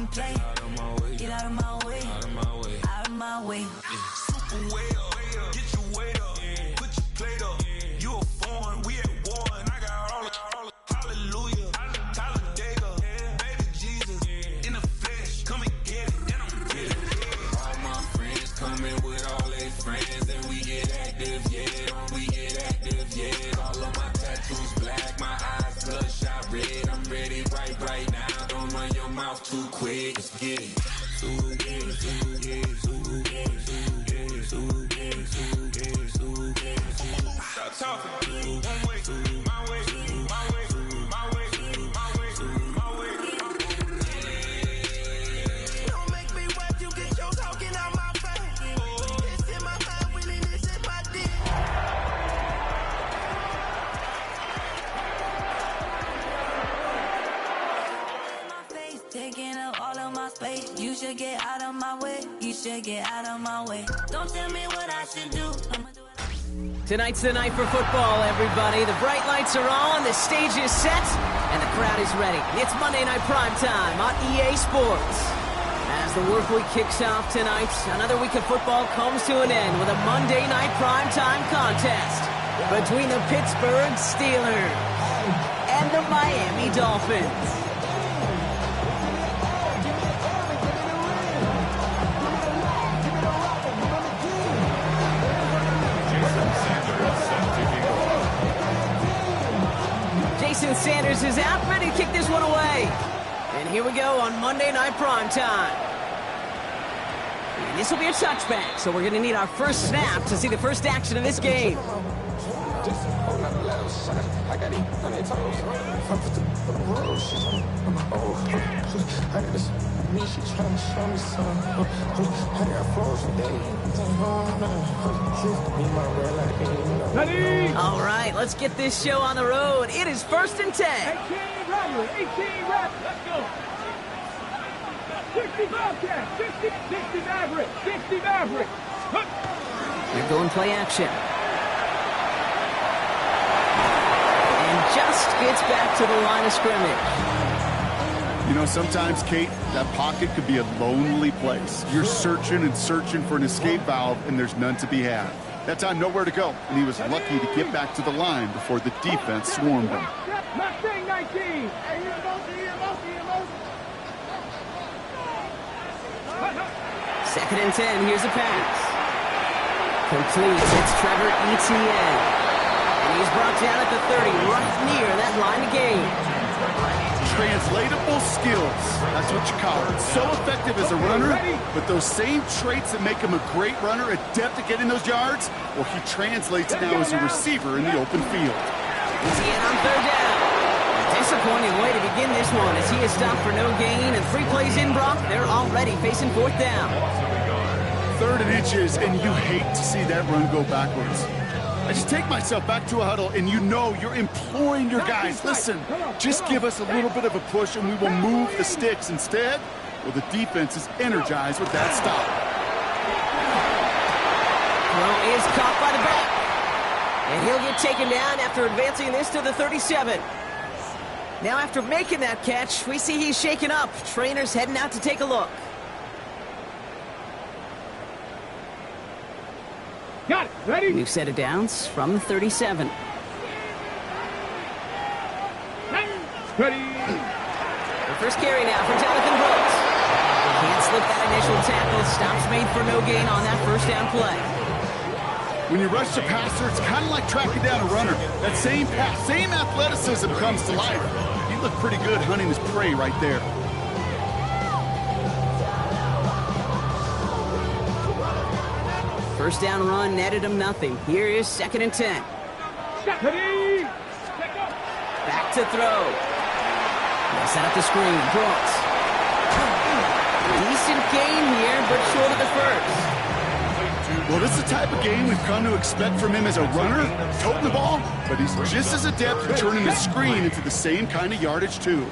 wanna play. Get out of my way. Out of my way. Super way up. Get your weight up. Put your plate up. You a foreign. We at war. And I got all the hallelujah. Talladega. Baby Jesus. In the flesh. Come and get it. And I'm with it. All my friends coming with all their friends. And we get active, yeah. We get active, yeah. All of my tattoos black. My eyes bloodshot red. I'm ready right now. Don't run your mouth too quick. Let's get it. Stop talking. One way, my way, my way, my way, my way, my way. Don't make me watch you get your talking out my face. It's in my mind, really, this in my dick. Taking up all of my space. You should get out of my way. You should get out of my way. Don't tell me what I should do. I'ma do it. Tonight's the night for football, everybody. The bright lights are on, the stage is set, and the crowd is ready. It's Monday Night Primetime on EA Sports. As the work week kicks off tonight, another week of football comes to an end with a Monday Night Primetime contest between the Pittsburgh Steelers and the Miami Dolphins. Jason Sanders is out, ready to kick this one away. And here we go on Monday Night Primetime. And this will be a touchback, so we're going to need our first snap to see the first action of this game. All right, let's get this show on the road. It is 1st and 10. 18 Rattler, let's go. 60 Bobcat, 60 Maverick, 60 Maverick. You're going play action. And just gets back to the line of scrimmage. You know, sometimes, Kate, that pocket could be a lonely place. You're searching and searching for an escape valve, and there's none to be had. That time, nowhere to go, and he was lucky to get back to the line before the defense swarmed him. Mustang 19. Second and 10, here's a pass. Complete, it's Trevor Etienne. And he's brought down at the 30, right near that line of game. Translatable skills. That's what you call it. So effective as a runner, but those same traits that make him a great runner, adept at getting those yards, well, he translates now as a receiver in the open field. Etienne on third down. A disappointing way to begin this one as he is stopped for no gain, and 3 plays in, Brock. They're already facing 4th down. 3rd and inches, and you hate to see that run go backwards. I just take myself back to a huddle, and you know you're imploring your guys, listen, just give us a little bit of a push, and we will move the sticks. Instead, well, the defense is energized with that stop. Throw is caught by the back. And he'll get taken down after advancing this to the 37. Now, after making that catch, we see he's shaken up. Trainer's heading out to take a look. Got it. Ready? New set of downs from the 37. Ready. The first carry now for Jonathan Brooks. Can't slip that initial tackle. Stops made for no gain on that first down play. When you rush the passer, it's kind of like tracking down a runner. That same pass, same athleticism comes to life. He looked pretty good hunting his prey right there. First down run netted him nothing. Here is 2nd and 10. Ready. Back to throw. They set up the screen. Brooks. Decent gain here, but short of the first. Well, this is the type of game we've come to expect from him as a runner, toting the ball, but he's just as adept at turning the screen into the same kind of yardage, too.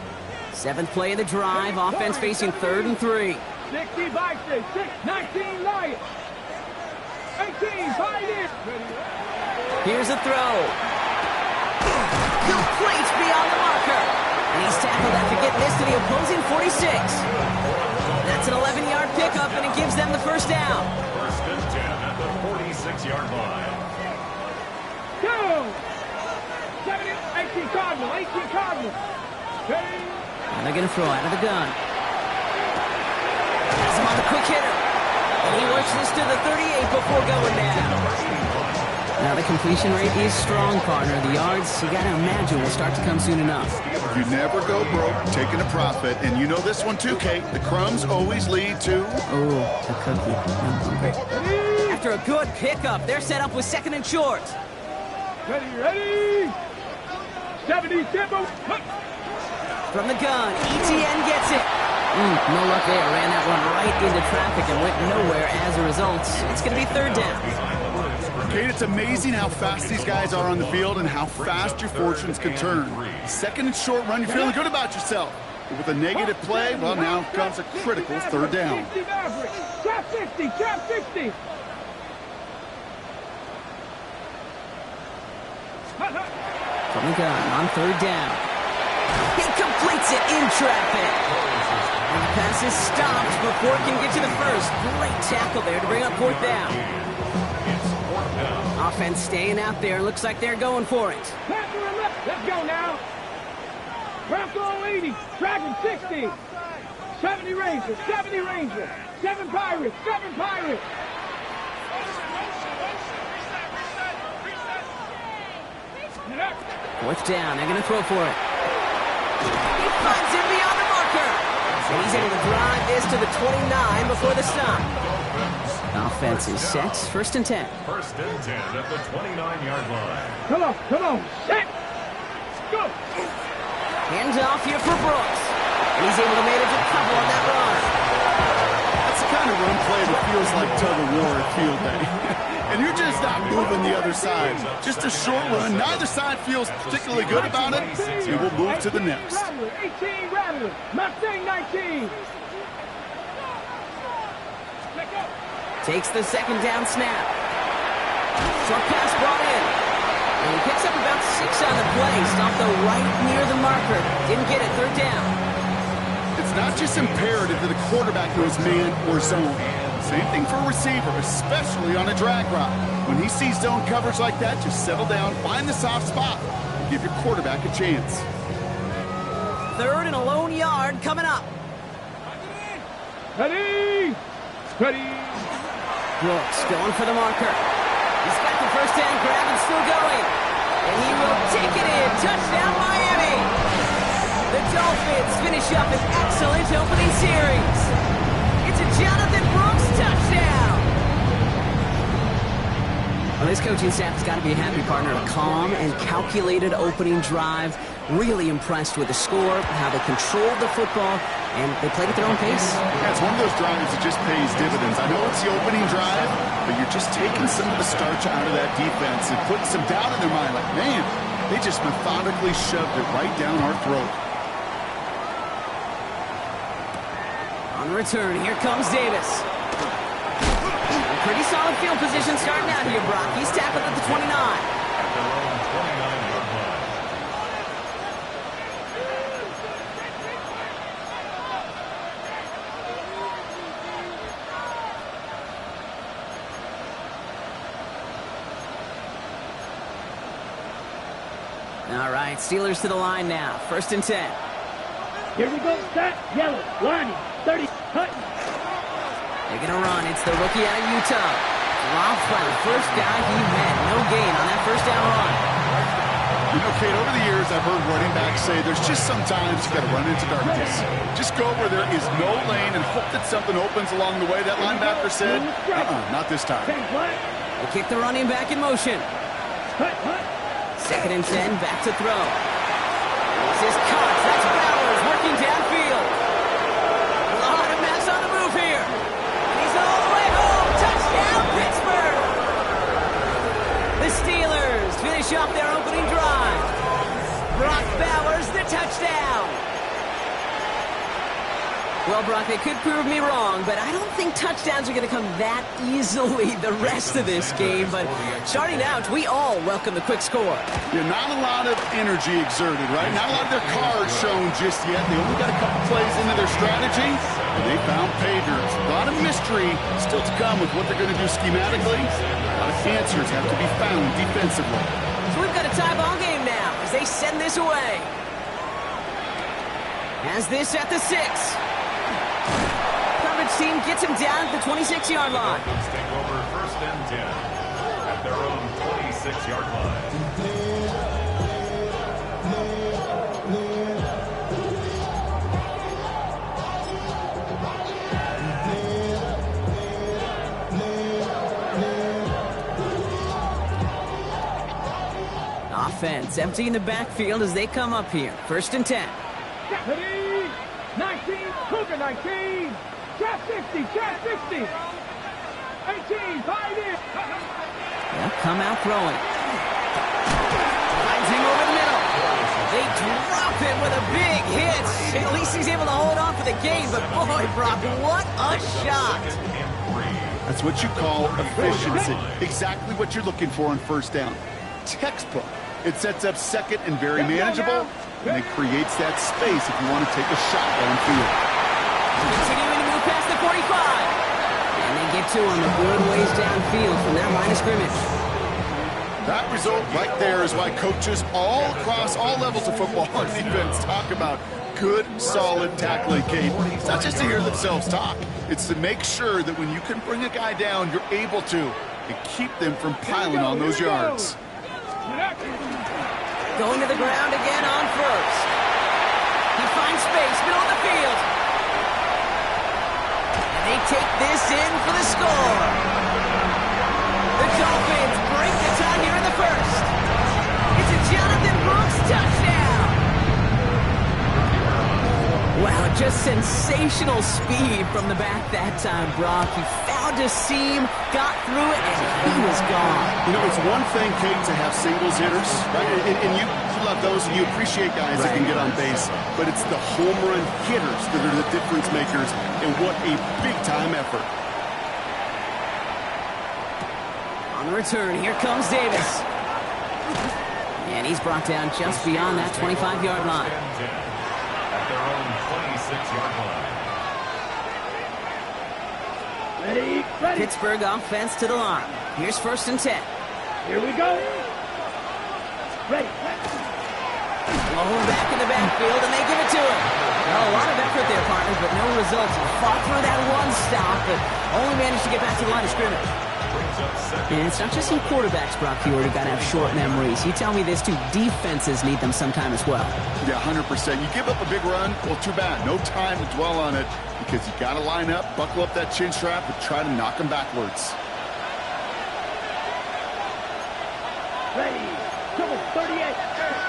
7th play of the drive. Offense facing 3rd and 3. 60 Bison, 19 Lions. 18, find it. Here's a throw. Complete beyond the marker. And he's tackled after getting this to the opposing 46. first down. First and 10 at the 46-yard line. Go! 18 Cardinal, 18 Cardinal. And they're going to throw out of the gun. Has him on the quick hitter. And he works this to the 38 before going down. Now the completion rate is strong, partner. The yards, you got to imagine, will start to come soon enough. You never go broke taking a profit. And you know this one too, Kate. The crumbs always lead to... Oh, a cookie. I'm hungry. After a good pickup, they're set up with second and short. Ready? 70 tempo. From the gun, ETN gets it. No luck there. Ran that one right into traffic and went nowhere as a result. It's going to be third down. Kate, it's amazing how fast these guys are on the field and how fast your fortunes can turn. Second and short run, you're feeling good about yourself. But with a negative play, well, now comes a critical third down. Trap 60, trap 60. From the gun on third down. He completes it in traffic. And the pass is stopped before it can get to the first. Great tackle there to bring up fourth down. Offense staying out there. Looks like they're going for it. Let's go now. Bronco 80, Dragon 60. 70 Ranger, 70 Ranger. 7 Pirates, 7 Pirates. Fourth down. They're going to throw for it. He finds it beyond the marker. And he's able to drive this to the 29 before the stop. Offense is set. First and 10. First and 10 at the 29-yard line. Come on. Set. Go. Hands off here for Brooks. And he's able to manage a couple on that run. That's the kind of run play that feels like tug-of-war at field day. And you're just not moving the other side. Just a short run. Neither side feels particularly good about it. So we'll move to the next. 18 Rattler. Mustang 19. Takes the second down snap. Short pass brought in. And he picks up about 6 on the play. Stopped though right near the marker. Didn't get it. Third down. It's not just imperative that a quarterback knows man or zone. Same thing for a receiver, especially on a drag route. When he sees zone coverage like that, just settle down, find the soft spot, and give your quarterback a chance. Third and a lone yard coming up. Ready. Brooks going for the marker. He's got the first down grab and still going. And he will take it in. Touchdown, Miami. The Dolphins finish up an excellent opening series. It's a Jonathan Brooks touchdown. Well, this coaching staff has got to be a happy partner. A calm and calculated opening drive. Really impressed with the score, how they controlled the football, and they played at their own pace. Yeah, it's one of those drives that just pays dividends. I know it's the opening drive, but you're just taking some of the starch out of that defense and putting some doubt in their mind. Like, man, they just methodically shoved it right down our throat. On the return, here comes Davis. A pretty solid field position starting out here, Brock. He's tackled at the 29. All right, Steelers to the line now. First and 10. Here we go. Set. Yellow. Lining. 30. Hutton. They're going to run. It's the rookie out of Utah. Dropped by the first guy he met. No gain on that first down run. You know, Kate, over the years, I've heard running backs say there's just sometimes you got to run into darkness. Just go where there is no lane and hope that something opens along the way. That linebacker said, not this time. They kick the running back in motion. Second and 10, back to throw. This is Cox. That's Bowers working downfield. A lot of mess on the move here. And he's all the way home. Touchdown, Pittsburgh. The Steelers finish off their opening drive. Brock Bowers, the touchdown. Well, Brock, they could prove me wrong, but I don't think touchdowns are going to come that easily the rest of this game. But starting out, we all welcome the quick score. Yeah, not a lot of energy exerted, right? Not a lot of their cards shown just yet. They only got a couple plays into their strategy, and they found pay dirt. A lot of mystery still to come with what they're going to do schematically. A lot of answers have to be found defensively. So we've got a tie ball game now as they send this away. Has this at the 6. Coverage team gets him down at the 26-yard line. Let's take over 1st and 10 at their own 26-yard line. Offense emptying the backfield as they come up here. 1st and 10. 19, Cougar 19, trap 60, trap 60, 18, fight in. They'll come out throwing. Finds him over the middle. They drop him with a big hit. At least he's able to hold on for the game, but boy, Brock, what a shot. That's what you call efficiency. Exactly what you're looking for on 1st down. Textbook. It sets up 2nd and very manageable, and it creates that space if you want to take a shot downfield. Continuing to move past the 45. And they get to him a good ways downfield from that line of scrimmage. That result right there is why coaches all across all levels of football and defense talk about good, solid tackling cadence. It's not just to hear themselves talk. It's to make sure that when you can bring a guy down, you're able to and keep them from piling on those yards. Going to the ground again on 1st. He finds space, middle of the field. And they take this in for the score. The Dolphins break the tie here in the 1st. It's a Jonathan Brooks touchdown. Wow, just sensational speed from the back that time, Brock. He found a seam, got through it, and he was gone. You know, it's one thing, Kate, to have singles hitters, right? And you love those, and you appreciate guys that can get on base. But it's the home run hitters that are the difference makers, and what a big-time effort. On the return, here comes Davis. And he's brought down just beyond that 25-yard line. At their own 26-yard line. Ready. Pittsburgh offense to the line. Here's 1st and 10. Here we go. Ready. Oh, back in the backfield, and they give it to him. Well, a lot of effort there, partner, but no results. He fought through that one stop, but only managed to get back to the line of scrimmage. And it's not just some quarterbacks, Brock, you got to have short memories. You tell me this, too. Defenses need them sometime as well. Yeah, 100%. You give up a big run, well, too bad. No time to dwell on it because you got to line up, buckle up that chin strap, and try to knock them backwards. Ready. Double 38.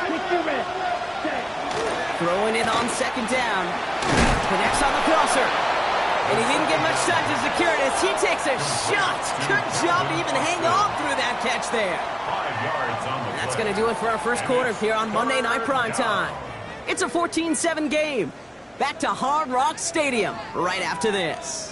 Take your rest. Throwing it on 2nd down. Connects on the crosser. And he didn't get much time to secure it as he takes a shot. Good job to even hang on through that catch there. 5 yards on the play. That's going to do it for our 1st quarter here on Monday Night Primetime. It's a 14-7 game. Back to Hard Rock Stadium right after this.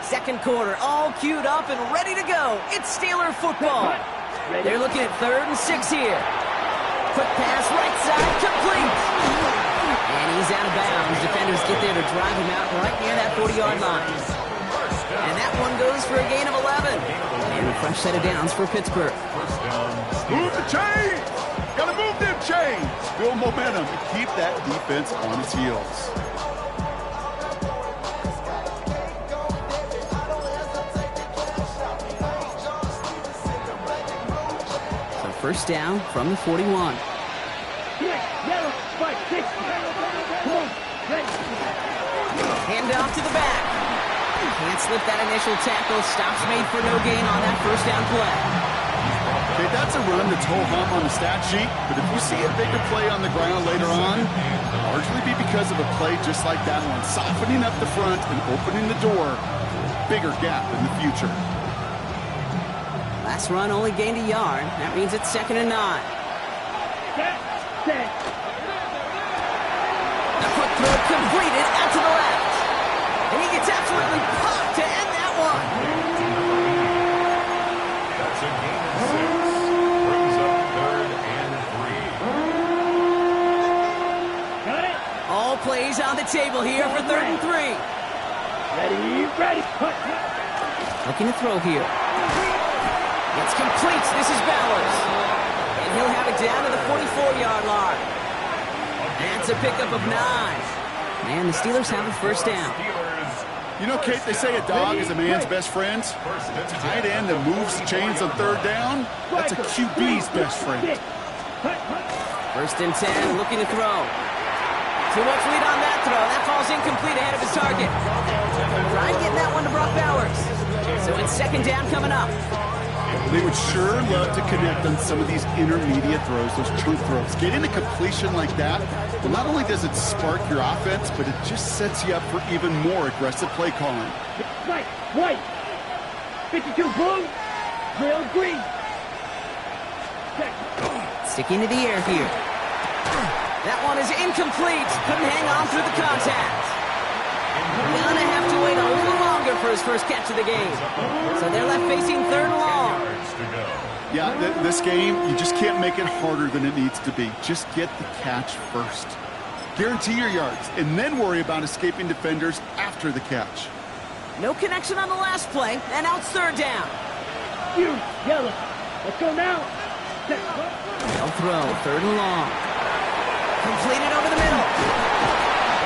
Second quarter, all queued up and ready to go. It's Steeler football. They're looking at 3rd and 6 here. Quick pass, right side, complete. And he's out of bounds. Defenders get there to drive him out right near that 40-yard line. And that one goes for a gain of 11. And a fresh set of downs for Pittsburgh. Move the chains! Gotta move them chains! Build momentum and keep that defense on its heels. First down from the 41. Yellow, spike, 60. Come on, ready. Hand off to the back. Can't slip that initial tackle. Stops made for no gain on that 1st down play. Okay, that's a run that's ho-hum on the stat sheet, but if you see a bigger play on the ground later on, it'll largely be because of a play just like that one, softening up the front and opening the door, bigger gap in the future. Last run only gained a yard. That means it's 2nd and 9. Set. The quick throw completed out to the left. And he gets absolutely popped to end that one. That's a gain of table here for 3rd and 3. Ready. Looking to throw here. It's complete. This is Bowers. And he'll have it down to the 44-yard line. That's a pickup of 9. And the Steelers have a first down. You know, Kate, they say a dog is a man's best friend. Tight end that moves chains on 3rd down, that's a QB's best friend. 1st and 10, looking to throw. Too much lead on that throw. That falls incomplete ahead of his target. Trying getting that one to Brock Bowers. So it's 2nd down coming up. They would sure love to connect on some of these intermediate throws, those chunk throws. Getting a completion like that, well, not only does it spark your offense, but it just sets you up for even more aggressive play calling. White. 52 blue. Real green. Sticking to the air here. That one is incomplete. Couldn't hang on through the contact. Gonna have to wait a little longer for his first catch of the game. So they're left facing 3rd and long. Yeah, this game, you just can't make it harder than it needs to be. Just get the catch first. Guarantee your yards, and then worry about escaping defenders after the catch. No connection on the last play, and now it's 3rd down. You, yellow. Let's go now. They'll throw, 3rd and long. Completed over the middle.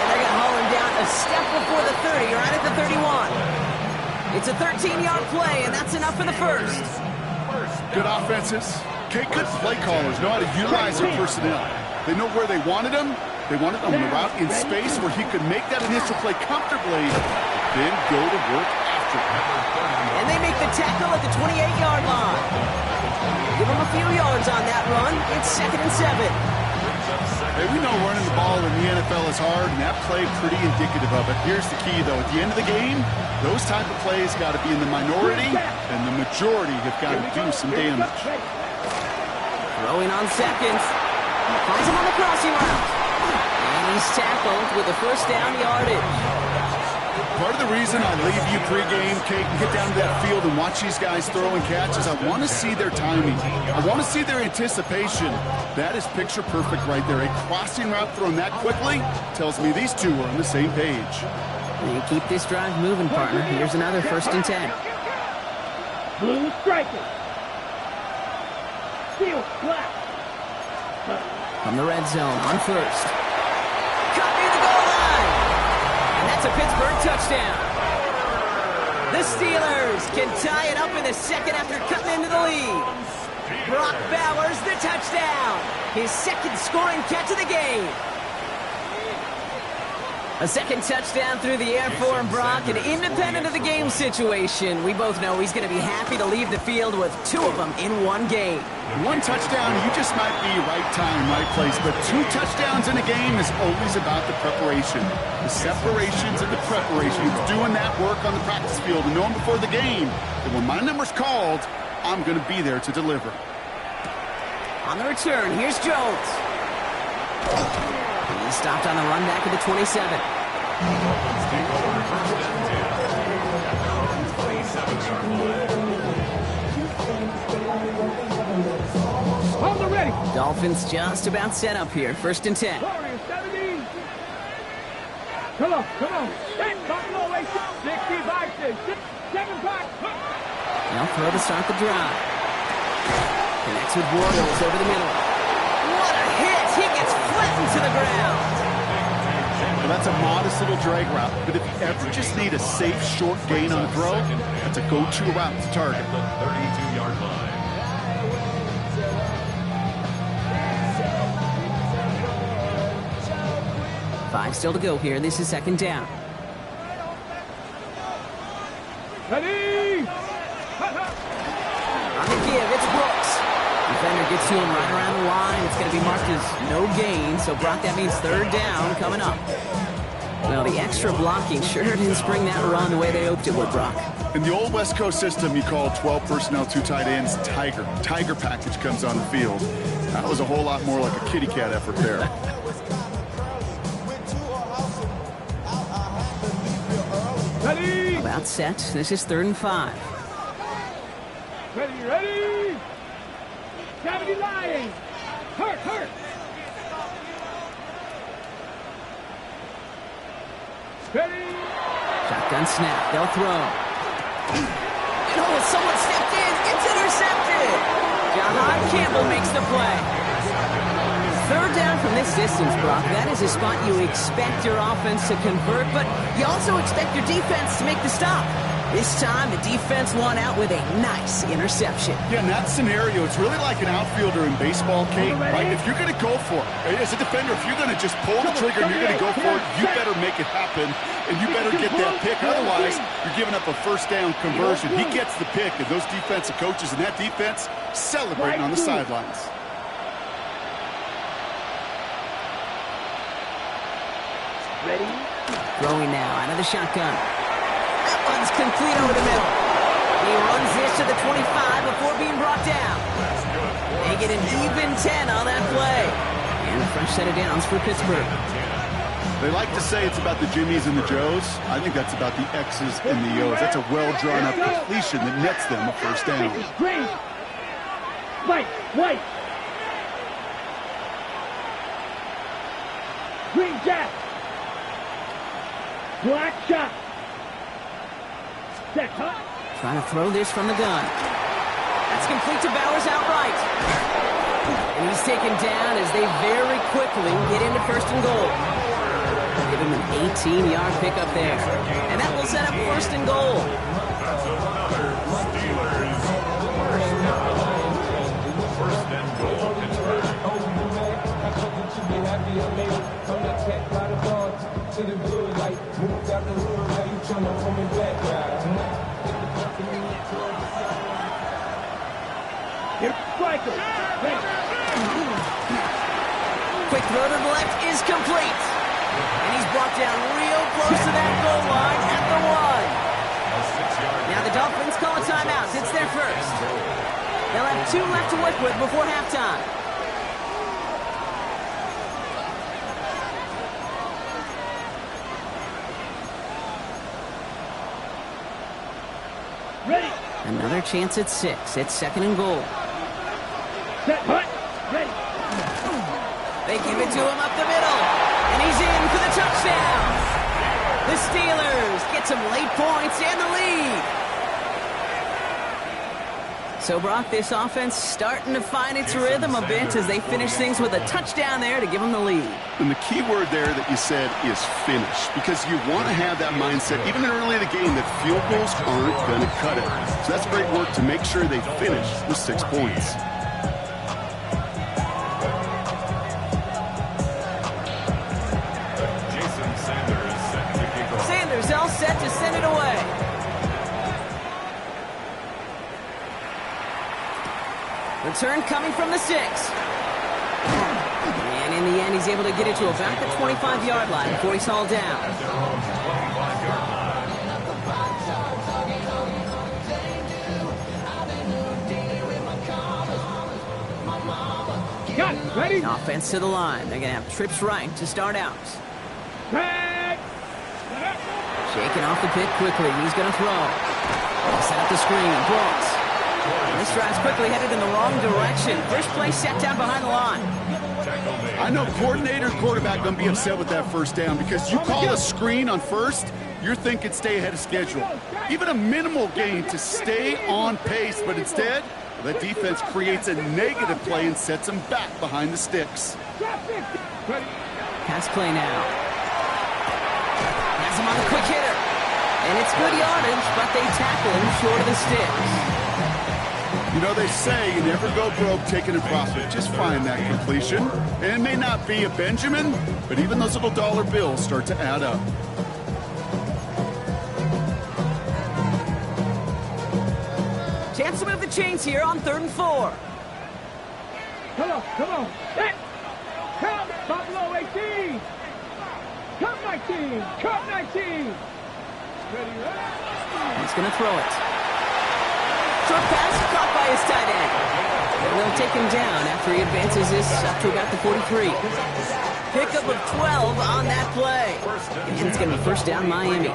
And they're going to haul him down a step before the 30, right at the 31. It's a 13-yard play, and that's enough for the first. Good offenses. Good play callers know how to utilize their personnel. They know where they wanted him. They wanted him on the route in space where he could make that initial play comfortably, then go to work after it. And they make the tackle at the 28-yard line. Give him a few yards on that run. It's 2nd and 7. Hey, we know running the ball in the NFL is hard, and that play pretty indicative of it. Here's the key, though. At the end of the game, those type of plays got to be in the minority, and the majority have got to do some damage. Throwing on 2nd. Finds him on the crossing route. And he's tackled with a first down yardage. Part of the reason I leave you pregame, Kate, and get down to that field and watch these guys throw and catch is I want to see their timing. I want to see their anticipation. That is picture perfect right there. A crossing route thrown that quickly tells me these two are on the same page. You keep this drive moving, partner. Here's another 1st and 10. Blue striker. Steel black. From the red zone on 1st. Cut near the goal line. And that's a Pittsburgh touchdown. The Steelers can tie it up in the 2nd after cutting into the lead. Brock Bowers, the touchdown. His 2nd scoring catch of the game. A 2nd touchdown through the air for him, Brock, and independent of the game situation, we both know he's going to be happy to leave the field with 2 of them in one game. 1 touchdown, you just might be right time, right place, but 2 touchdowns in a game is always about the preparation. The separations and the preparations, doing that work on the practice field and knowing before the game that when my number's called, I'm going to be there to deliver. On the return, here's Jones. He stopped on the run back at the 27. Hold the ready. Dolphins just about set up here. 1st and 10. Warriors 70. Come on. Set, Buffalo, 65, 7, 5. They'll throw to start the drive. Connects with Royals over the middle. What a hit! He gets flattened to the ground. Well, that's a modest little drag route, but if you ever just need a safe, short gain on a throw, that's a go-to route to target. 32-yard line. Five still to go here. This is 2nd down. Ready. On the give, it's Brooks. Defender gets to him right around the line. It's going to be marked as no gain. So, Brock, that means 3rd down coming up. Well, the extra blocking sure didn't spring that run the way they hoped it would, Brock. In the old West Coast system, you call 12 personnel, 2 tight ends, Tiger. Tiger package comes on the field. That was a whole lot more like a kitty cat effort there. Ready. About set. This is 3rd and 5. Ready. 70 Lions. Hurt. Shotgun snap. They'll throw. And someone stepped in. It's intercepted. Jahan Campbell makes the play. Third down from this distance, Brock. That is a spot you expect your offense to convert, but you also expect your defense to make the stop. This time, the defense won out with a nice interception. Yeah, in that scenario, it's really like an outfielder in baseball, Kate, right? If you're going to go for it, as a defender, if you're going to just pull the trigger and you're going to go for it, you better make it happen, and you better get that pick. Otherwise, you're giving up a first down conversion. He gets the pick, and those defensive coaches and that defense celebrating on the sidelines. Ready? Throwing now out of the shotgun. That one's complete over the middle. He runs this to the 25 before being brought down. They get an even 10 on that play. And a fresh set of downs for Pittsburgh. They like to say it's about the Jimmies and the Joes. I think that's about the X's and the O's. That's a well-drawn-up completion that nets them a first down. Green. White. Green jack. Black shot. Set, huh? Trying to throw this from the gun. That's complete to Bowers outright. And he's taken down as they very quickly get into first and goal. Give him an 18-yard pickup there. And that will set up first and goal. First and goal, Pittsburgh. Quick throw to the left is complete. And he's brought down real close to that goal line at the 1. Now the Dolphins call a timeout. It's their first. They'll have 2 left to work with before halftime. Ready. Another chance at 6. It's second and goal. Set, hut. Ready. They give it to him up the middle. And he's in for the touchdown. The Steelers get some late points and the lead. So, Brock, this offense starting to find its rhythm a bit as they finish things with a touchdown there to give them the lead. And the key word there that you said is finish, because you want to have that mindset, even early in the game, that field goals aren't going to cut it. So that's great work to make sure they finish with 6 points. Sanders all set to send it away. Return coming from the 6. And in the end, he's able to get it to about the 25-yard line before he's hauled down. Got it. Ready. Offense to the line. They're going to have trips right to start out. Back. Shaking off the pick quickly. He's going to throw. Set up the screen. Brooks. This drive's quickly headed in the wrong direction. First play set down behind the line. I know coordinator and quarterback going to be upset with that first down, because you call a screen on first, you're thinking stay ahead of schedule. Even a minimal gain to stay on pace, but instead, the defense creates a negative play and sets them back behind the sticks. Pass play now. Has him on the quick hitter. And it's good yardage, but they tackle him short of the sticks. You know, they say you never go broke taking a profit. Just find that completion. And it may not be a Benjamin, but even those little dollar bills start to add up. Chance to move the chains here on 3rd and 4. Come on. Come, Buffalo 18. Come 19. Come 19. Ready. He's going to throw it. Short pass caught by his tight end. And they'll take him down after he advances this up to about the 43. Pickup of 12 on that play. And it's going to be first down Miami.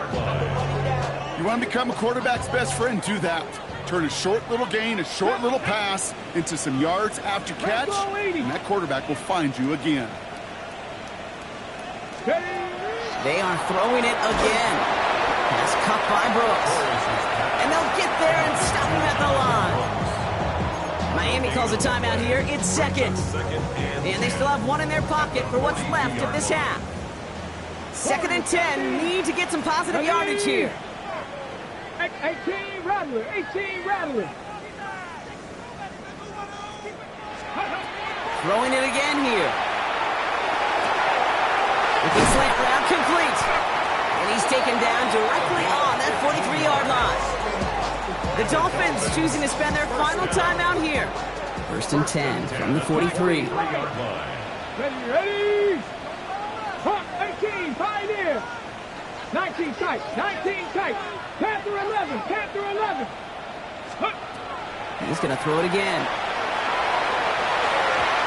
You want to become a quarterback's best friend? Do that. Turn a short little gain, a short little pass into some yards after catch, and that quarterback will find you again. They are throwing it again. Pass cut by Brooks. And they'll get there and stop him at the line. Miami calls a timeout here. It's second. And they still have one in their pocket for what's left of this half. 2nd and 10. Need to get some positive yardage here. 18 Rattler. 18 Rattler. Throwing it again here. With the slant route complete. And he's taken down directly on that 43-yard line. The Dolphins choosing to spend their final timeout here. 1st and 10 from the 43. Ready. Hawk 18, pioneer. 19 tight, 19 tight. Panther 11, Panther 11. He's going to throw it again.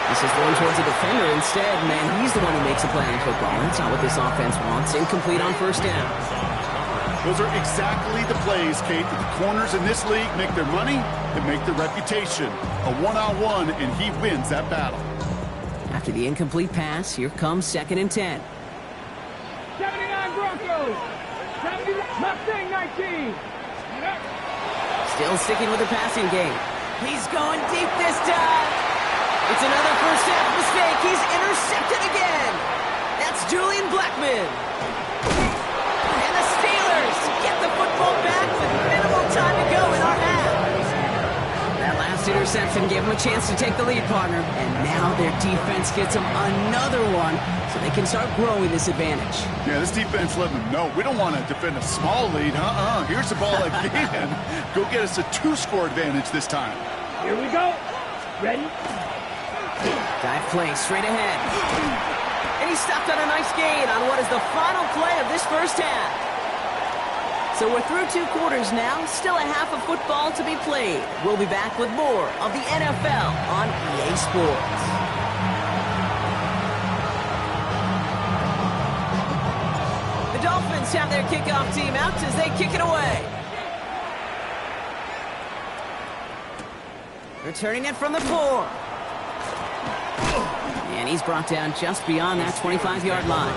This is throwing towards a defender instead. Man, he's the one who makes a play in football. That's not what this offense wants. Incomplete on 1st down. Those are exactly the plays, Kate, that the corners in this league make their money and make their reputation. A one-on-one, and he wins that battle. After the incomplete pass, here comes 2nd and 10. 79 Broncos. 70 Mustang 19. Still sticking with the passing game. He's going deep this time. It's another first half mistake. He's intercepted again. That's Julian Blackman. And the Steelers get the football back with minimal time to go in our half. That last interception gave them a chance to take the lead, partner. And now their defense gets them another one so they can start growing this advantage. Yeah, this defense letting them know we don't want to defend a small lead. Here's the ball again. Go get us a 2-score advantage this time. Here we go. Ready? Dive play straight ahead. And he stopped on a nice gain on what is the final play of this first half. So we're through 2 quarters now. Still a half of football to be played. We'll be back with more of the NFL on EA Sports. The Dolphins have their kickoff team out as they kick it away. Returning it from the 4. And he's brought down just beyond that 25-yard line.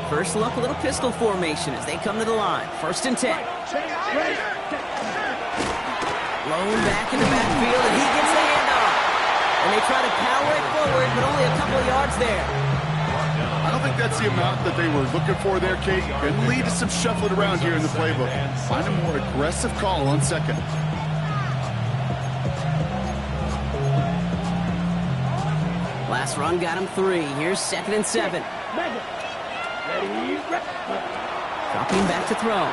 First look, a little pistol formation as they come to the line. 1st and 10. Blown back in the backfield, and he gets the handoff. And they try to power it forward, but only a couple of yards there. I don't think that's the amount that they were looking for there, Kate. Going to lead to some shuffling around here in the playbook. Find a more aggressive call on 2nd. Last run got him 3. Here's 2nd and 7. Dropping back to throw.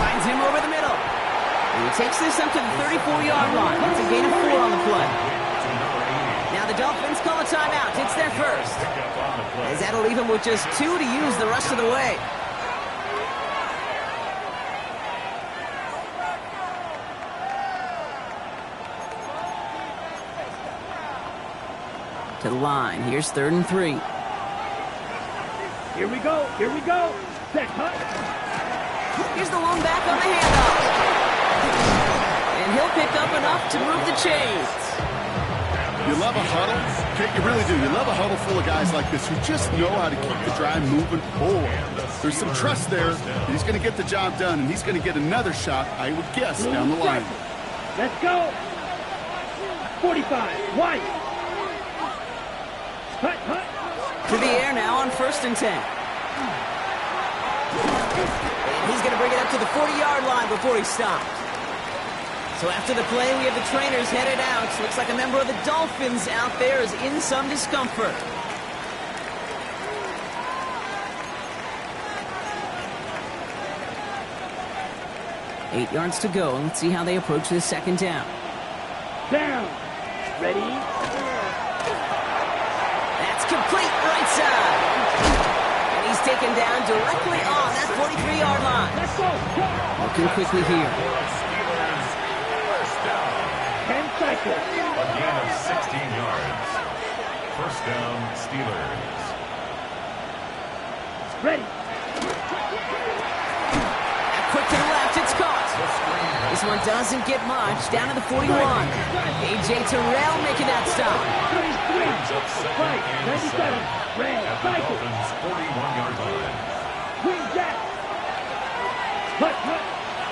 Finds him over the middle. And he takes this up to the 34-yard line. That's a gain of 4 on the play. Now the Dolphins call a timeout. It's their first. As that'll leave him with just 2 to use the rest of the way. To the line. Here's 3rd and 3. Here we go. Here we go. Set, huh? Here's the lone back on the handoff. And he'll pick up enough to move the chains. You love a huddle? Kate, you really do. You love a huddle full of guys like this who just know how to keep the drive moving forward. There's some trust there. He's going to get the job done, and he's going to get another shot, I would guess, down the line. Let's go. 45. White. Hut, hut. To the air now on 1st and 10. And he's going to bring it up to the 40-yard line before he stops. So after the play, we have the trainers headed out. Looks like a member of the Dolphins out there is in some discomfort. Eight yards to go. Let's see how they approach this 2nd down. Down. Ready? That's complete right side. And he's taken down directly on that 43-yard line. Let's go. Looking quickly here. 10 cycles. A gain of 16 yards. 1st down, Steelers. Ready. Quick to the left, it's caught. This one doesn't get much. Down to the 41. A.J. Terrell making that stop. 33. Fight. 97. Red. Cycle. 41-yard line. Queen Jack. Hut.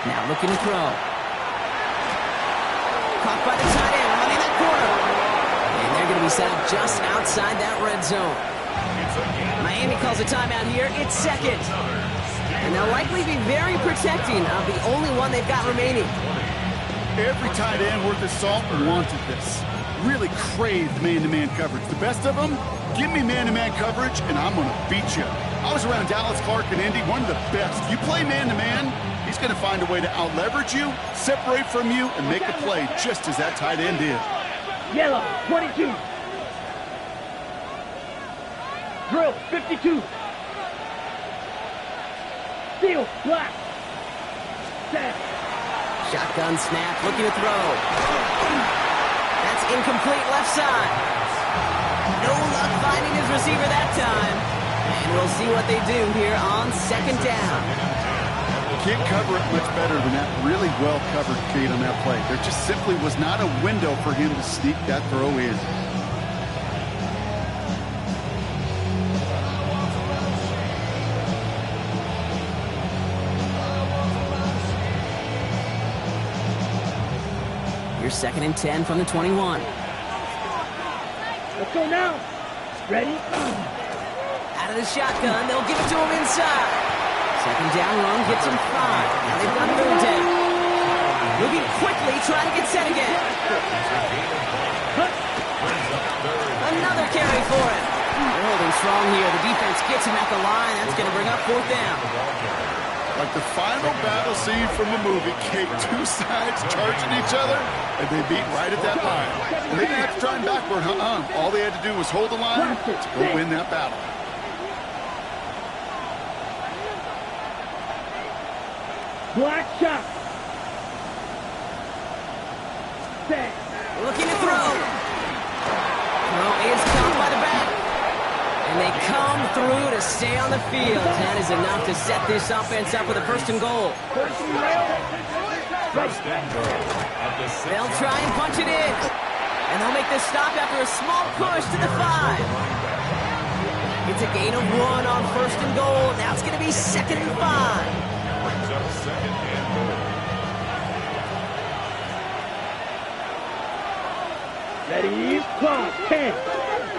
Now looking to throw. Caught by the tight end, running that corner. And they're going to be set up just outside that red zone. Miami calls a timeout here. It's second. And they'll likely be very protecting of the only one they've got remaining. Every tight end worth his salt wanted this. Really craved man-to-man coverage. The best of them, give me man-to-man coverage, and I'm going to beat you. I was around Dallas Clark and Indy, one of the best. You play man-to-man, he's going to find a way to out-leverage you, separate from you, and make the play just as that tight end did. Yellow. 22. Drill. 52. Steel. Black. Set. Shotgun snap, looking to throw. That's incomplete left side. No luck finding his receiver that time. And we'll see what they do here on second down. Can't cover it much better than that really well-covered Kate on that play. There just simply was not a window for him to sneak that throw in. Here's 2nd and 10 from the 21. Let's go now. Ready? Out of the shotgun, they'll give it to him inside. Second down run gets him 5. Now they've got 3rd down. Moving quickly, trying to get set again. Another carry for him. They're holding strong here. The defense gets him at the line. That's going to bring up 4th down. Like the final battle scene from a movie, Kate, two sides charging each other, and they beat right at that line. And they didn't have to try and backward, All they had to do was hold the line to go win that battle. Black shot. Set. Looking to throw. Throw is caught by the back. And they come through to stay on the field. That is enough to set this offense up with a 1st and goal. They'll try and punch it in. And they'll make this stop after a small push to the 5. It's a gain of 1 on 1st and goal. Now it's going to be 2nd and 5. Ready? Go. 10.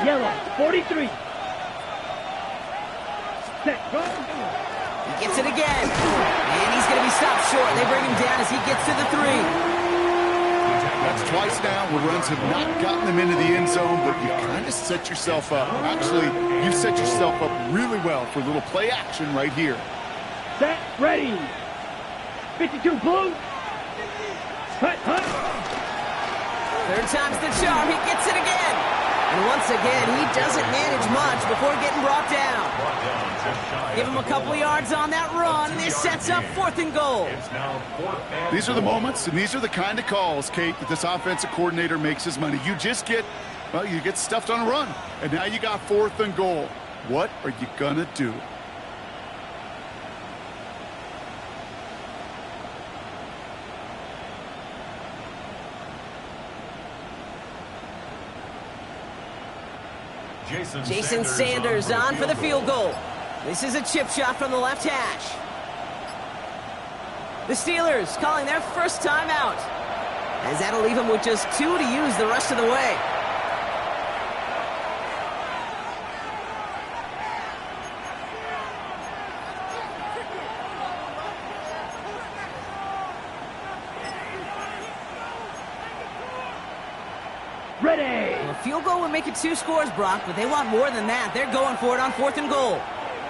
Yellow. 43. Set. Go. He gets it again. And he's going to be stopped short. They bring him down as he gets to the 3. That's twice now where runs have not gotten them into the end zone, but you kind of set yourself up. Actually, you set yourself up really well for a little play action right here. Set. Ready. 52 blue. Hut. 3rd time's the charm. He gets it again. And once again, he doesn't manage much before getting brought down. Give him a couple yards on that run, and this sets up 4th and goal. These are the moments, and these are the kind of calls, Kate, that this offensive coordinator makes his money. You just get, well, you get stuffed on a run, and now you got 4th and goal. What are you going to do? Jason Sanders on for the field goal. This is a chip shot from the left hash. The Steelers calling their first timeout, as that'll leave them with just 2 to use the rest of the way. Ready. Well, a field goal would make it 2 scores, Brock, but they want more than that. They're going for it on 4th and goal.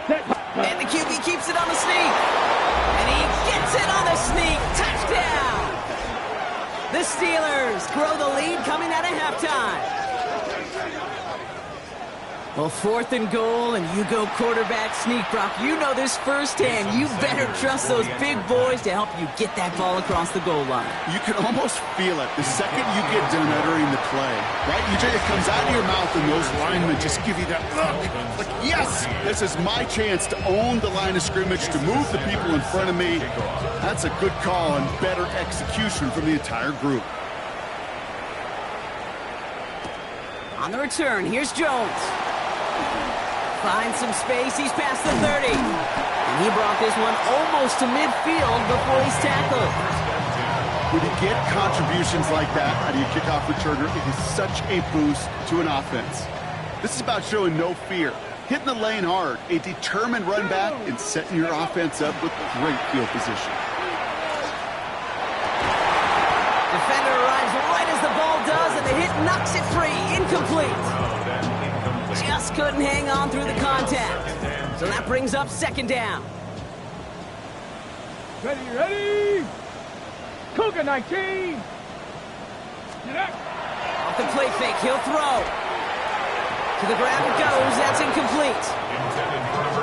Set. And the QB keeps it on the sneak. And he gets it on the sneak. Touchdown! The Steelers grow the lead coming out of halftime. Well, 4th and goal, and you go quarterback sneak, Brock. You know this firsthand. You better trust those big boys to help you get that ball across the goal line. You can almost feel it the second you get done uttering the play, right? It comes out of your mouth, and those linemen just give you that look. Like, yes, this is my chance to own the line of scrimmage, to move the people in front of me. That's a good call and better execution from the entire group. On the return, here's Jones. Finds some space, he's past the 30. And he brought this one almost to midfield before he's tackled. When you get contributions like that out of your kickoff returner, it is such a boost to an offense. This is about showing no fear, hitting the lane hard, a determined run back, and setting your offense up with great field position. Defender arrives right as the ball does, and the hit knocks it free. Incomplete. Just couldn't hang on through the contact. So that brings up 2nd down. Ready! Cougar 19! Get up! Off the play fake, he'll throw. To the ground it goes, that's incomplete.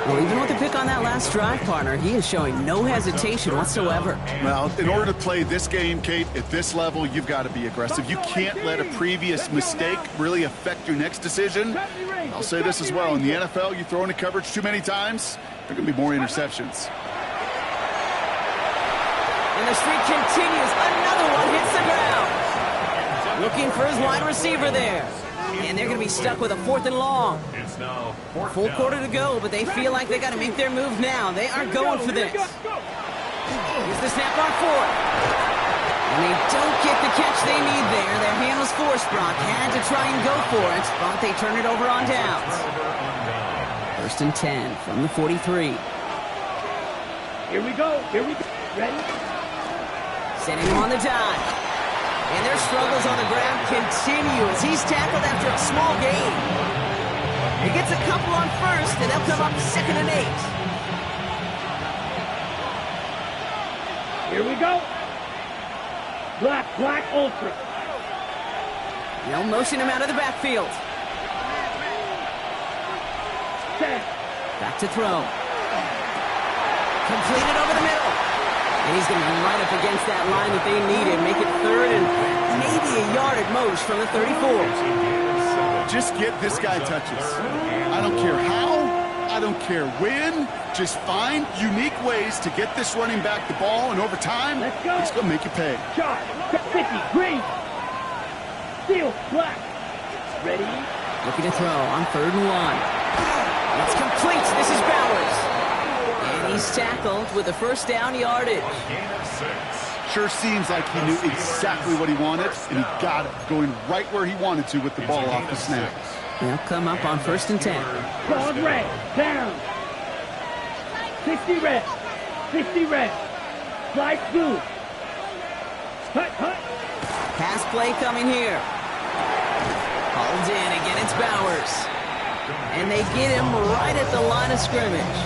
Well, even with the pick on that last drive, partner, he is showing no hesitation whatsoever. Well, in order to play this game, Kate, at this level, you've got to be aggressive. You can't let a previous mistake really affect your next decision. I'll say this as well. In the NFL, you throw into coverage too many times, there are going to be more interceptions. And the streak continues. Another one hits the ground. Looking for his wide receiver there. And they're going to be stuck with a 4th and long. It's now Full quarter to go, but they feel like they got to make their move now. They are going for this. Here's the snap on 4th. And they don't get the catch they need there. Their hand was forced, Brock. Had to try and go for it, but they turn it over on downs. 1st and 10 from the 43. Here we go. Ready? Setting him on the dive. And their struggles on the ground continue as he's tackled after a small gain. He gets a couple on 1st, and they'll come up 2nd and 8. Here we go. Black ultra. They'll motion him out of the backfield. Back to throw. Completed over the middle. And he's going to be right up against that line that they needed. Make it 3rd and maybe a yard at most from the 34. Just get this guy touches. I don't care how, I don't care when. Just find unique ways to get this running back the ball, and over time, he's going to make you pay. Shot. 50. Green. Steal. Black. Ready? Looking to throw on 3rd and 1. It's complete. This is Bowers. And he's tackled with a 1st down yardage. Sure seems like he knew exactly what he wanted, and he got it, going right where he wanted to with the ball off the snap. They'll come up on 1st and 10. Dog red. Down. 60 red. 60 red. Slide blue. Hut. Pass play coming here. Hauled in. Again, it's Bowers. And they get him right at the line of scrimmage.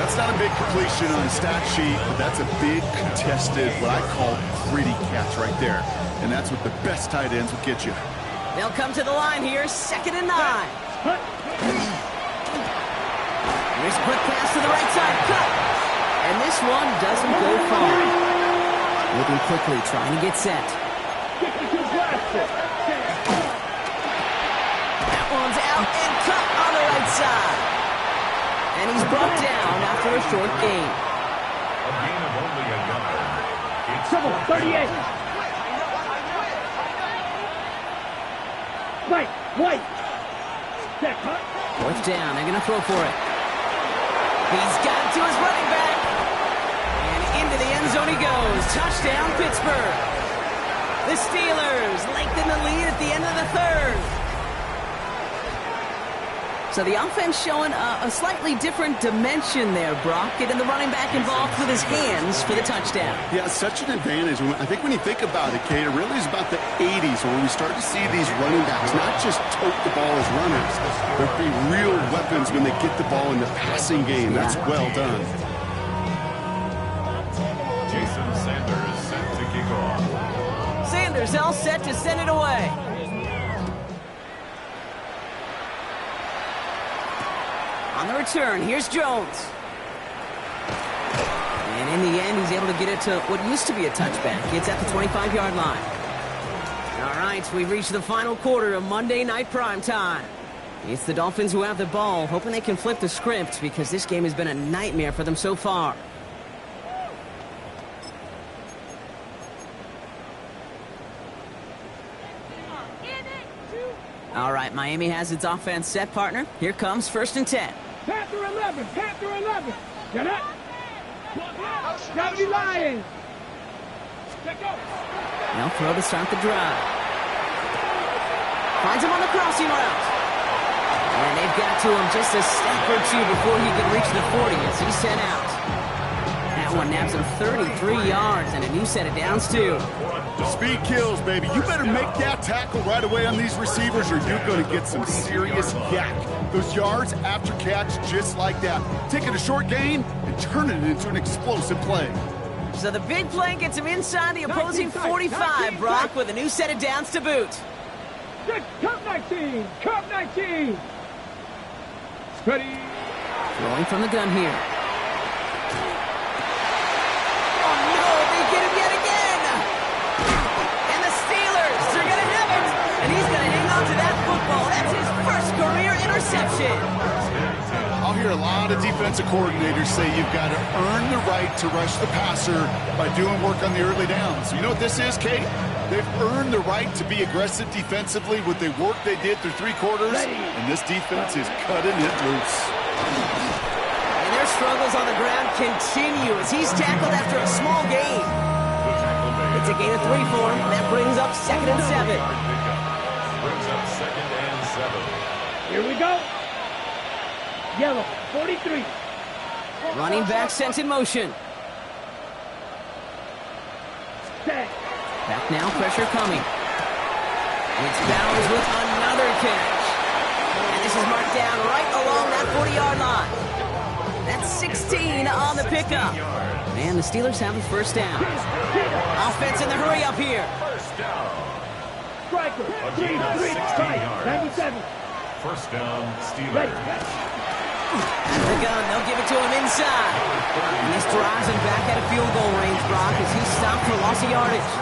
That's not a big completion on the stat sheet, but that's a big contested, what I call gritty catch right there. And that's what the best tight ends will get you. They'll come to the line here, 2nd and 9. Here's a quick pass to the right side, cut. And this one doesn't go far. Moving quickly, trying to get set. That one's out and cut on the right side. And he's brought down after a short gain. A gain of only a yard. It's 38. White. Check, hut. 4th down. They're going to throw for it. He's got it to his running back. And into the end zone he goes. Touchdown, Pittsburgh. The Steelers lengthen the lead at the end of the 3rd. So the offense showing a slightly different dimension there, Brock. Getting the running back involved with his hands for the touchdown. Yeah, such an advantage. I think when you think about it, Kate, it really is about the 80s when we start to see these running backs not just tote the ball as runners, but be real weapons when they get the ball in the passing game. That's well done. Jason Sanders set to kick off. Sanders all set to send it away. On the return, here's Jones. And in the end, he's able to get it to what used to be a touchback. It's at the 25-yard line. All right, we've reached the final quarter of Monday Night Primetime. It's the Dolphins who have the ball, hoping they can flip the script because this game has been a nightmare for them so far. All right, Miami has its offense set, partner. Here comes 1st and 10. Panther 11, Panther 11. Get up. Gotta be Lions. They'll throw to start the drive. Finds him on the crossing route. And they've got to him just a step or two before he can reach the 40 as he's sent out. That one naps him 33 yards and a new set of downs, too. Speed kills, baby. You better make that tackle right away on these receivers or you're going to get some serious yak. Those yards after catch just like that. Taking a short gain and turning it into an explosive play. So the big play gets him inside the opposing 45, Brock, with a new set of downs to boot. Cup 19, Cup 19. Ready. Throwing from the gun here. Oh, no, they get him yet again. And the Steelers are going to have it. And he's going to hang on to that football. That's his first career interception. I'll hear a lot of defensive coordinators say you've got to earn the right to rush the passer by doing work on the early downs. You know what this is, Kate? They've earned the right to be aggressive defensively with the work they did through 3 quarters, and this defense is cutting it loose. And their struggles on the ground continue as he's tackled after a small gain. It's a gain of 3 for him. That brings up 2nd and 7. Brings up 2nd and 7. Here we go. Yellow, 43. Running back sent in motion. Set. Back now, pressure coming. It's Bowers with another catch. And this is marked down right along that 40-yard line. That's 16 on the pickup. And the Steelers have a first down. Offense in the hurry up here. First down. Striker, 3, 97. First down, Steelers. At the gun, they'll give it to him inside. And this drives him back at a field goal range, Brock, as he stopped for loss of yardage.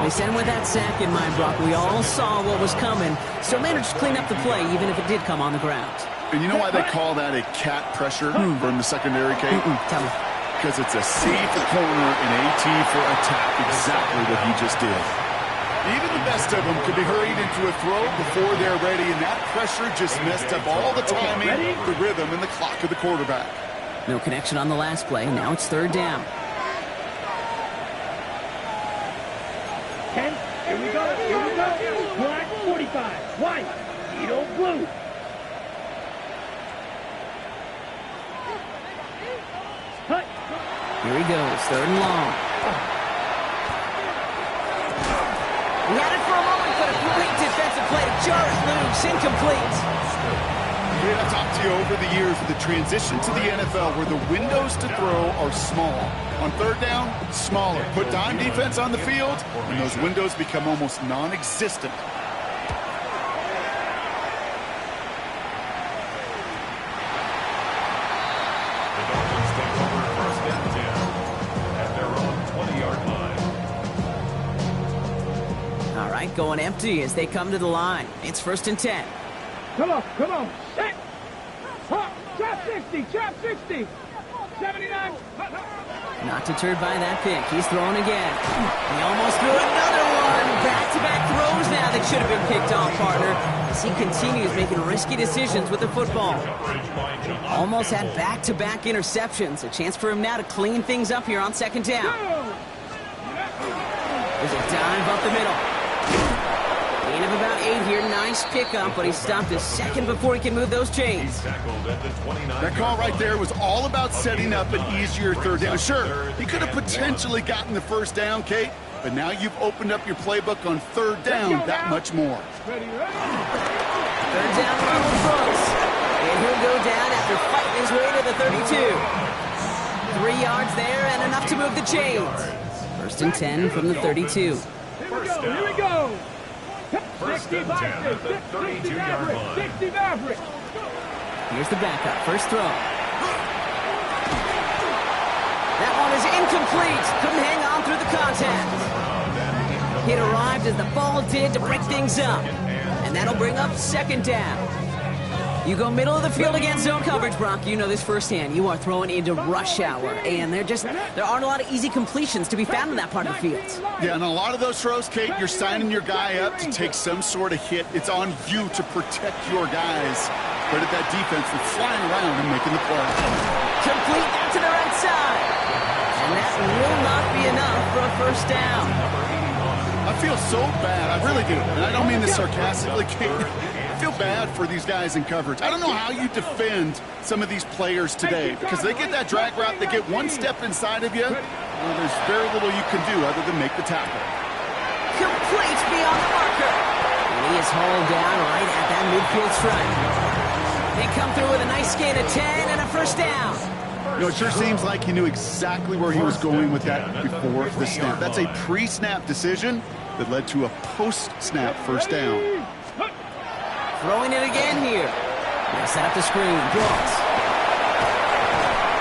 They sent with that sack in mind, Brock. We all saw what was coming. Still managed to clean up the play, even if it did come on the ground. And you know why they call that a cat pressure from the secondary, Kate? Tell me. Because it's a C for corner and AT for attack. Exactly what he just did. Even the best of them could be hurried into a throw before they're ready, and that pressure just messed up all the timing, the rhythm, and the clock of the quarterback. No connection on the last play. Now it's 3rd down. 10. Here we go. Here we go. Black 45. White. Beetle blue. Cut. Here he goes. 3rd and long. He had it for a moment, but a great defensive play to jar it loose. Incomplete. I've talked to you over the years of the transition to the NFL where the windows to throw are small. On 3rd down, smaller. Put dime defense on the field, and those windows become almost non-existent. The Dolphins take over 1st and 10 at their own 20-yard line. All right, going empty as they come to the line. It's 1st and 10. Come on. Set. Trap 60. Trap 60. 79. Not deterred by that pick. He's throwing again. He almost threw another one. Back-to-back throws now that should have been picked off, partner, as he continues making risky decisions with the football. Almost had back-to-back interceptions. A chance for him now to clean things up here on 2nd down. There's a dive up the middle. Gain of about 8 here. Nice pickup, but he stopped a second before he can move those chains. That call right there was all about setting up an easier 3rd down. Sure, he could have potentially gotten the 1st down, Kate, but now you've opened up your playbook on 3rd down that much more. 3rd down, Ronald Brooks. And he'll go down after fighting his way to the 32. 3 yards there and enough to move the chains. 1st and 10 from the 32. Here we go. 1st and 10 at the 32-yard line. 60 Maverick. Here's the backup. First throw. That one is incomplete. Couldn't hang on through the contact. It arrived as the ball did to break things up. And that'll bring up second down. You go middle of the field against zone coverage, Brock. You know this firsthand. You are throwing into rush hour. And there aren't a lot of easy completions to be found in that part of the field. Yeah, and a lot of those throws, Kate, you're signing your guy up to take some sort of hit. It's on you to protect your guys. Credit that defense for flying around and making the play. Complete that to the right side. And that will not be enough for a first down. I feel so bad. I really do. And I don't mean this sarcastically, Kate. I feel bad for these guys in coverage. I don't know how you defend some of these players today because they get that drag route, they get one step inside of you. Well, there's very little you can do other than make the tackle. Complete beyond the marker. And he is hauled down right at that midfield stripe. They come through with a nice gain of 10 and a first down. You know, it sure seems like he knew exactly where he was going with that before the snap. That's a pre-snap decision that led to a post-snap first down. Throwing it again here. They set up the screen. Brooks.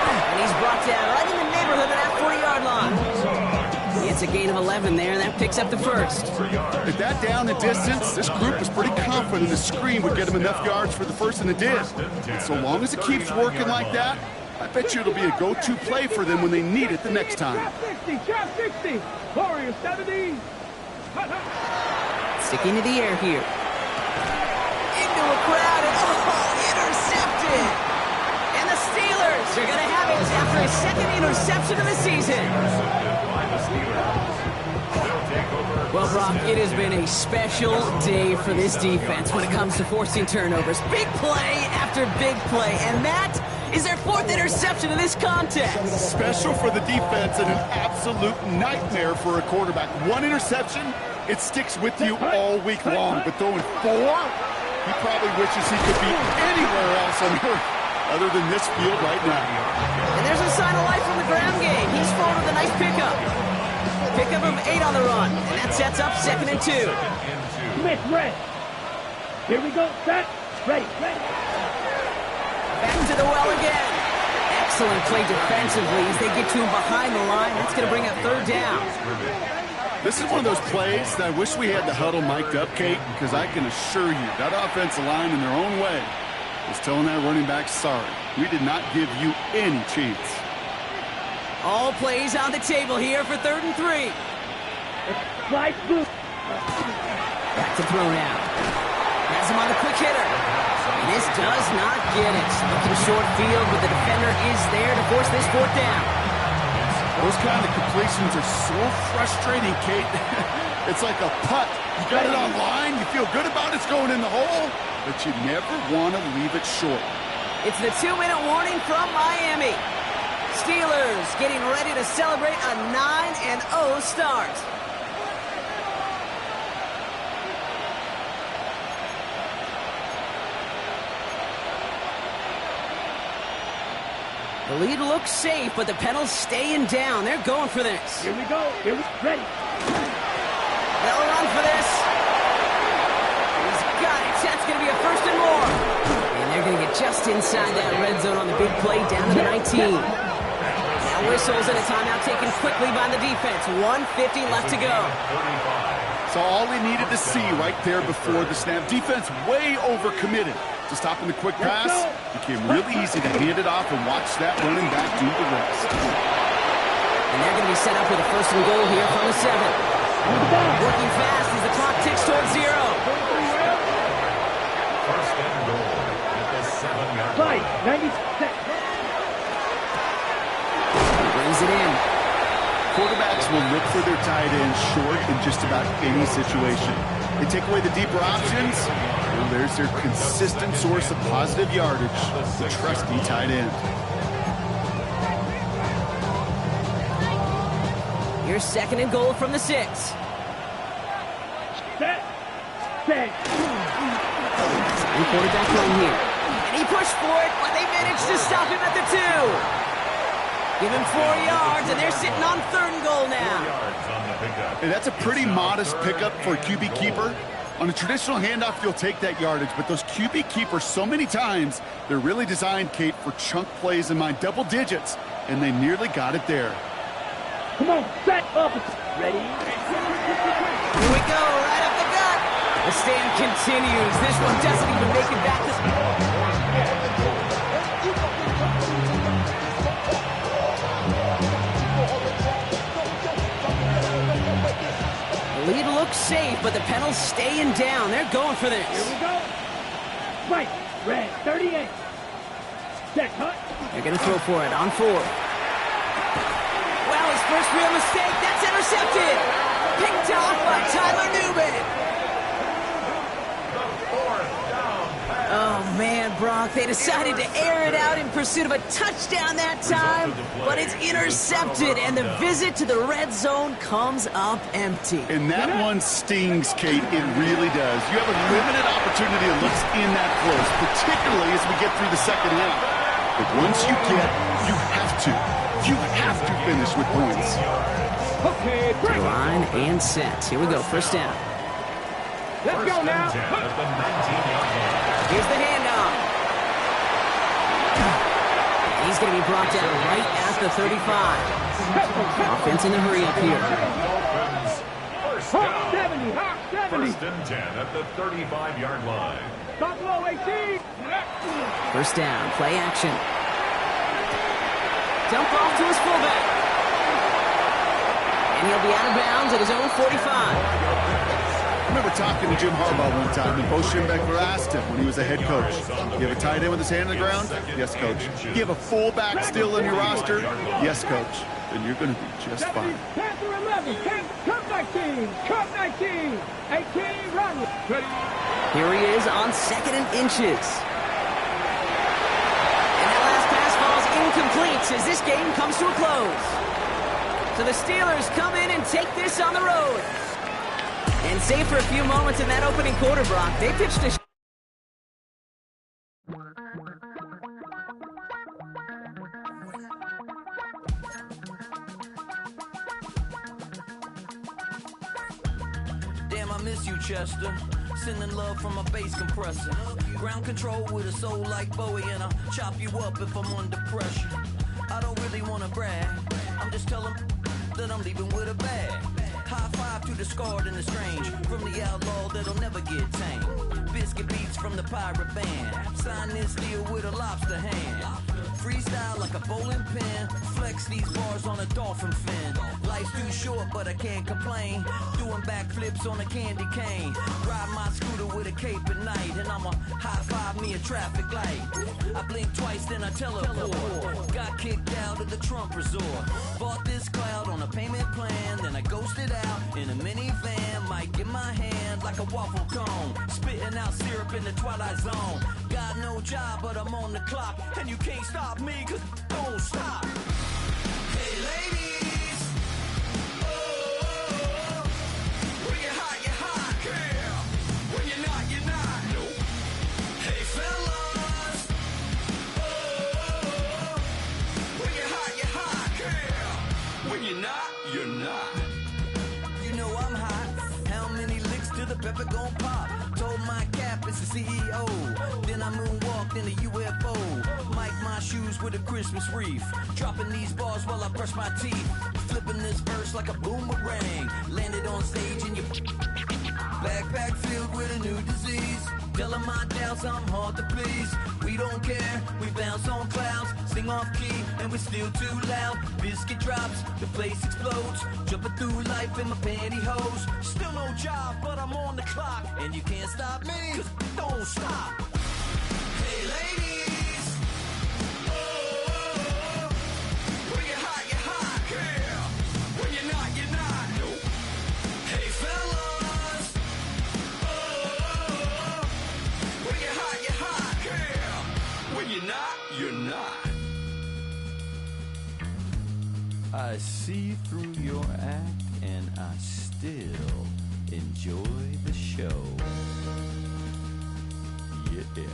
And he's brought down right in the neighborhood of that 40-yard line. It's a gain of 11 there, and that picks up the first. At that down and distance, this group was pretty confident the screen would get him enough yards for the first, and it did. And so long as it keeps working like that, I bet you it'll be a go-to play for them when they need it the next time. Trap 60, Warriors 70. Sticking to the air here. Into a crowd, and intercepted! And the Steelers are going to have it after a second interception of the season. Well, Brock, it has been a special day for this defense when it comes to forcing turnovers. Big play after big play, and that is their fourth interception in this contest. Special for the defense and an absolute nightmare for a quarterback. One interception, it sticks with you all week long. But throwing four, he probably wishes he could be anywhere else on earth other than this field right now. And there's a sign of life from the ground game. He's forward with a nice pickup. Pickup of 8 on the run, and that sets up 2nd and 2. Smith, ready. Here we go, set, ready. Back to the well again. Excellent play defensively as they get to him behind the line. That's going to bring up 3rd down. This is one of those plays that I wish we had the huddle mic'd up, Kate, because I can assure you that offensive line in their own way is telling that running back, sorry, we did not give you any chance. All plays on the table here for 3rd and 3. Slide through. Back to throw now. Has him on the quick hitter. And this does not get it. Looking short field, but the defender is there to force this 4th down. Those kind of completions are so frustrating, Kate. It's like a putt. You got it on line, you feel good about it's going in the hole, but you never want to leave it short. It's the 2-minute warning from Miami. Steelers getting ready to celebrate a 9-0 start. The lead looks safe, but the Penals staying down. They're going for this. Here we go. Here we ready. They'll run for this. He's got it. That's going to be a 1st and more. And they're going to get just inside that red zone on the big play down to the 19. Now whistles and a timeout taken quickly by the defense. 1:50 left to go. So all we needed to see right there before the snap. Defense way overcommitted. To stopping the quick pass, became really easy to hand it off and watch that running back do the rest. And they're going to be set up with a 1st and goal here from the 7. Working fast as the clock ticks towards 0. 1st and goal at the 7-yard line. 96. Brings it in. Quarterbacks will look for their tight end short in just about any situation. They take away the deeper options. Well, there's their consistent source of positive yardage, the trusty tight end. Here's 2nd and goal from the 6. Set. Set. And quarterback run here. And he pushed for it, but they managed to stop him at the 2. Give him 4 yards, and they're sitting on 3rd and goal now. yards on the pickup. And that's a pretty modest pickup for a QB keeper. On a traditional handoff, you'll take that yardage, but those QB keepers, so many times, they're really designed, Kate, for chunk plays in mind, double digits, and they nearly got it there. Come on, set up. Ready? Here we go, right up the gut. The stand continues. This one doesn't even make it back to... The lead looks safe, but the pedal's staying down. They're going for this. Here we go. Right, red, 38. Set, cut. They're going to throw for it on 4. Well, his first real mistake. That's intercepted. Picked off by Tyler Newman. Oh, man, Brock, they decided to air it out in pursuit of a touchdown that time, but it's intercepted, and the visit to the red zone comes up empty. And that one stings, Kate. It really does. You have a limited opportunity to look in that close, particularly as we get through the second half. But once you get, you have to finish with points. Okay, break. Line and set. Here we go, first down. Let's go now. Here's the handoff. He's going to be brought down right at the 35. Offense in a hurry up here. Hawk 70, Hawk 70. First and 10 at the 35-yard line. Stop low, 18. First down, play action. Dump off to his fullback. And he'll be out of bounds at his own 45. I remember talking to Jim Harbaugh one time, and Bo Schembechler asked him when he was a head coach, you have a tight end with his hand on the ground? Yes, coach. You have a fullback still in your roster? Yes, coach. Then you're going to be just fine. Panther 11, cut 19, cut 19, 18, run. Here he is on 2nd and inches. And that last pass falls incomplete as this game comes to a close. So the Steelers come in and take this on the road. And save for a few moments in that opening quarter, Brock. They pitched a... Damn, I miss you, Chester. Sending love from a bass compressor. Ground control with a soul like Bowie, and I'll chop you up if I'm under pressure. I don't really want to brag. I'm just telling that I'm leaving with a bag. High five to the scarred and the strange, from the outlaw that'll never get tamed. Biscuit beats from the pirate band. Sign this deal with a lobster hand. Freestyle like a bowling pin. Flex these bars on a dolphin fin. Life's too short, but I can't complain. Doing backflips on a candy cane. Ride my scooter with a cape at night, and I'ma high five me a traffic light. I blink twice, then I teleport. Got kicked out of the Trump resort. Bought this cloud on a payment plan, then I ghosted out in a minivan. Mic in my hand like a waffle cone. Spitting out syrup in the twilight zone. Got no job, but I'm on the clock, and you can't stop me, cause don't stop. Hey ladies, oh, when you're hot, girl. When you're not, you're not. Nope. Hey fellas, oh, when you're hot, girl. When you're not, you're not. You know I'm hot. How many licks till the pepper gon' pop? Told my cap it's the CEO. Then I moonwalked in a UFO. Mic my shoes with a Christmas wreath. Dropping these bars while I brush my teeth. Flipping this verse like a boomerang. Landed on stage in your backpack filled with a new disease. Telling my doubts I'm hard to please. We don't care, we bounce on clouds. Sing off key and we're still too loud. Biscuit drops, the place explodes. Jumping through life in my pantyhose. Still no job, but I'm on the clock. And you can't stop me, cause don't stop. Hey ladies, oh, when you're hot, girl. When you're not, you're not. Nope. Hey fellas, oh, when you're hot, girl. When you're not, you're not. I see through your act and I still enjoy the show. Yeah.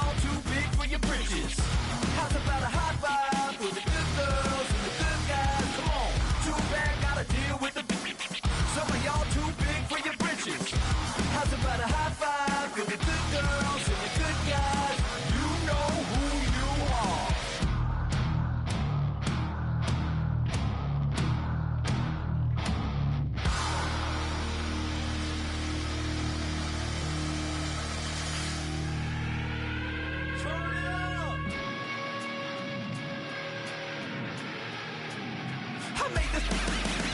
y'all too big for your britches. How's about a high five for the good girls and the good guys? Come on, too bad, gotta deal with the. Some of y'all too big for your britches. How's about a high five for the good girls and the good guys? You know who you are. Turn it up. I made this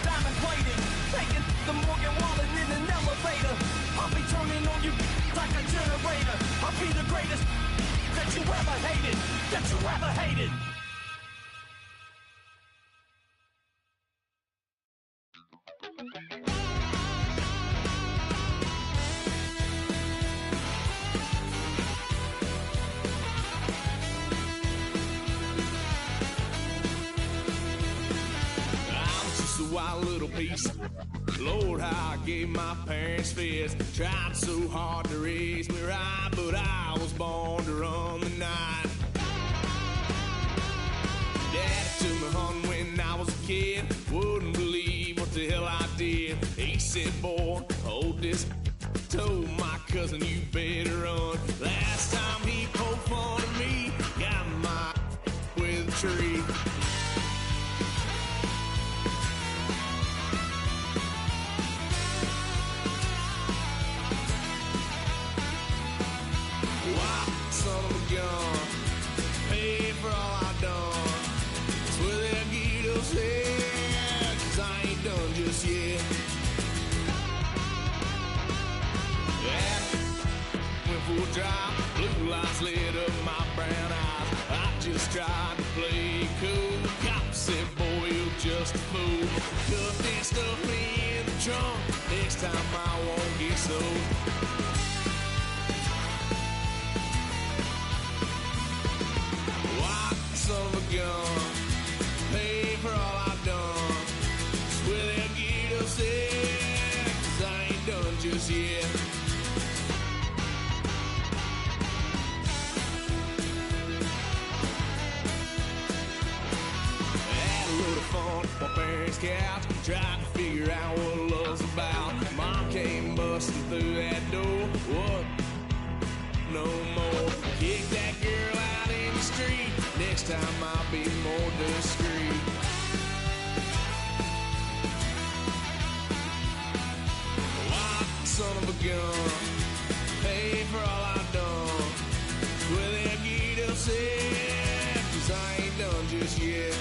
diamond plated, taking the Morgan Wallen in an elevator. I'll be turning on you like a generator. I'll be the greatest that you ever hated, that you ever hated. I'm just a wild little piece. Lord, how I gave my parents fist. Tried so hard to raise me right, but I was born to run the night. Daddy took me hunting when I was a kid. Wouldn't believe what the hell I did. He said, boy, hold this. Told my cousin, you better run. Last time he poked fun at me, got my with a tree. Son of a gun, pay for all I done. Swear they'll get us here, 'cause I ain't done just yet. Yeah, went for a drive, blue lights lit up my brown eyes. I just tried to play cool. Cop said, boy, you're just a fool. Cuffed and stuffed me in the trunk. Next time I won't get so. Son of a gun, pay for all I've done. Swear they'll get us there, 'cause I ain't done just yet. Had a little fun on my parents' couch, trying to figure out what love's about. Mom came busting through that door. What? No more. Kick that girl out in the street. Next time I'll be more discreet. Wild son of a gun, pay for all I've done. Well, they'll get us here, 'cause I ain't done just yet.